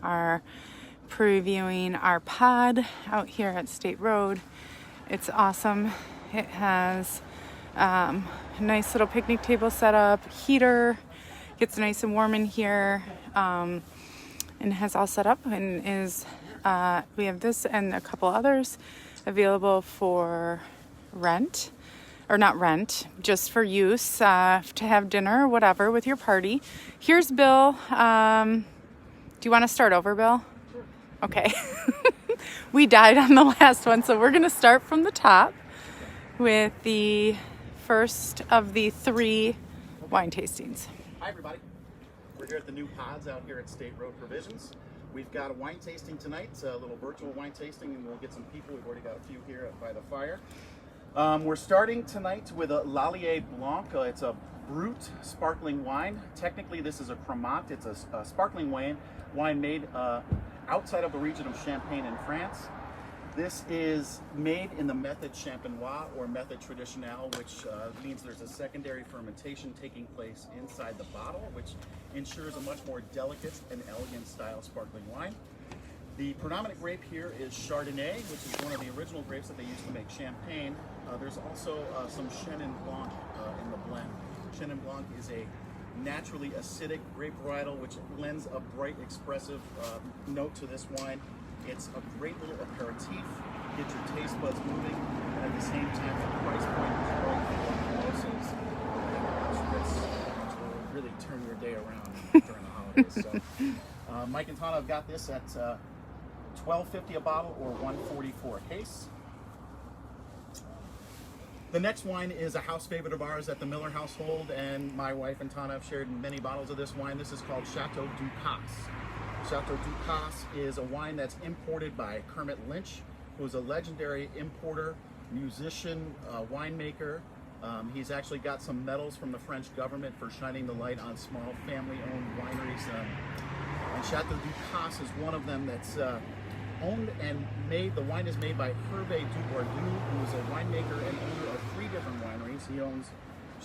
Are previewing our pod out here at State Road. It's awesome. It has a nice little picnic table set up, heater, gets nice and warm in here, and has all set up and is we have this and a couple others available for rent, or not rent, just for use, to have dinner or whatever with your party. Here's Bill. Do you want to start over, Bill? Sure. Okay. We died on the last one, so we're going to start from the top with the first of the 3 wine tastings. Hi, everybody. We're here at the new pods out here at State Road Provisions. We've got a wine tasting tonight, a little virtual wine tasting, and we'll get some people. We've already got a few here by the fire. We're starting tonight with a Lallier Blanc. It's a Brut sparkling wine. Technically, this is a Cremant. It's a sparkling wine made outside of the region of Champagne in France. This is made in the method champenois or method traditionnelle, which means there's a secondary fermentation taking place inside the bottle, which ensures a much more delicate and elegant style sparkling wine. The predominant grape here is Chardonnay, which is one of the original grapes that they used to make champagne. There's also some Chenin Blanc in the blend. Chenin Blanc is a naturally acidic grape varietal, which lends a bright, expressive note to this wine. It's a great little aperitif, get your taste buds moving, and at the same time, the price point is right for which will really turn your day around during the holidays. So, Mike and Tana have got this at $12.50 a bottle or $1.44 a case. The next wine is a house favorite of ours at the Miller household, and my wife and Tana have shared many bottles of this wine. This is called Chateau Ducasse. Chateau Ducasse is a wine that's imported by Kermit Lynch, who's a legendary importer, musician, winemaker. He's actually got some medals from the French government for shining the light on small family-owned wineries. And Chateau Ducasse is one of them that's owned and made. The wine is made by Hervé Dubourdieu, who is a winemaker and owner of 3 different wineries. He owns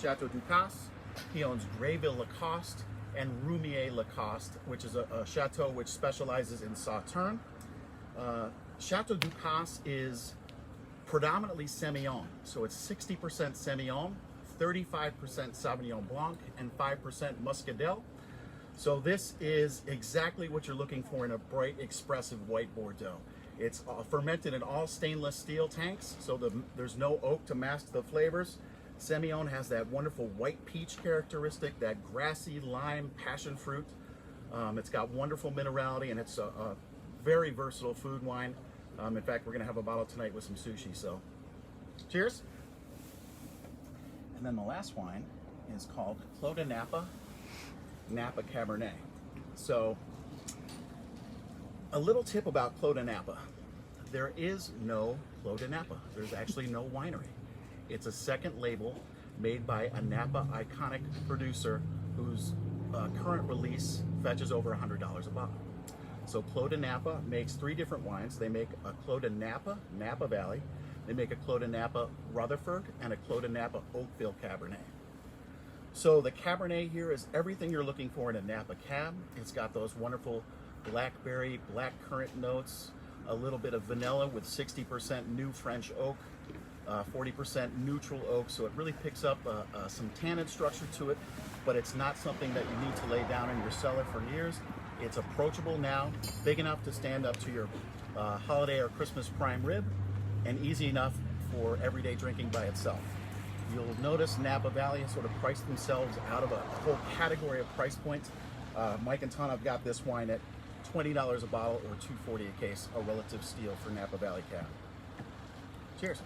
Chateau Ducasse, he owns Greyville-Lacoste, and Roumier-Lacoste, which is a chateau which specializes in Sauternes. Chateau Ducasse is predominantly Semillon, so it's 60% Semillon, 35% Sauvignon Blanc, and 5% Muscadel. So this is exactly what you're looking for in a bright, expressive white Bordeaux. It's fermented in all stainless steel tanks, so there's no oak to mask the flavors. Semillon has that wonderful white peach characteristic, that grassy lime passion fruit. It's got wonderful minerality, and it's a very versatile food wine. In fact, we're going to have a bottle tonight with some sushi, so cheers. And then the last wine is called Clos de Napa Napa Cabernet. So, a little tip about Clos de Napa. There is no Clos de Napa. There's actually no winery. It's a second label made by a Napa iconic producer whose current release fetches over $100 a bottle. So Clos de Napa makes 3 different wines. They make a Clos de Napa, Napa Valley. They make a Clos de Napa Rutherford and a Clos de Napa Oakville Cabernet. So the Cabernet here is everything you're looking for in a Napa Cab. It's got those wonderful blackberry, blackcurrant notes, a little bit of vanilla with 60% new French oak, 40% neutral oak, so it really picks up some tannin structure to it, but it's not something that you need to lay down in your cellar for years. It's approachable now, big enough to stand up to your holiday or Christmas prime rib, and easy enough for everyday drinking by itself. You'll notice Napa Valley has sort of priced themselves out of a whole category of price points. Mike and Tana have got this wine at $20 a bottle or $2.40 a case, a relative steal for Napa Valley Cab. Cheers.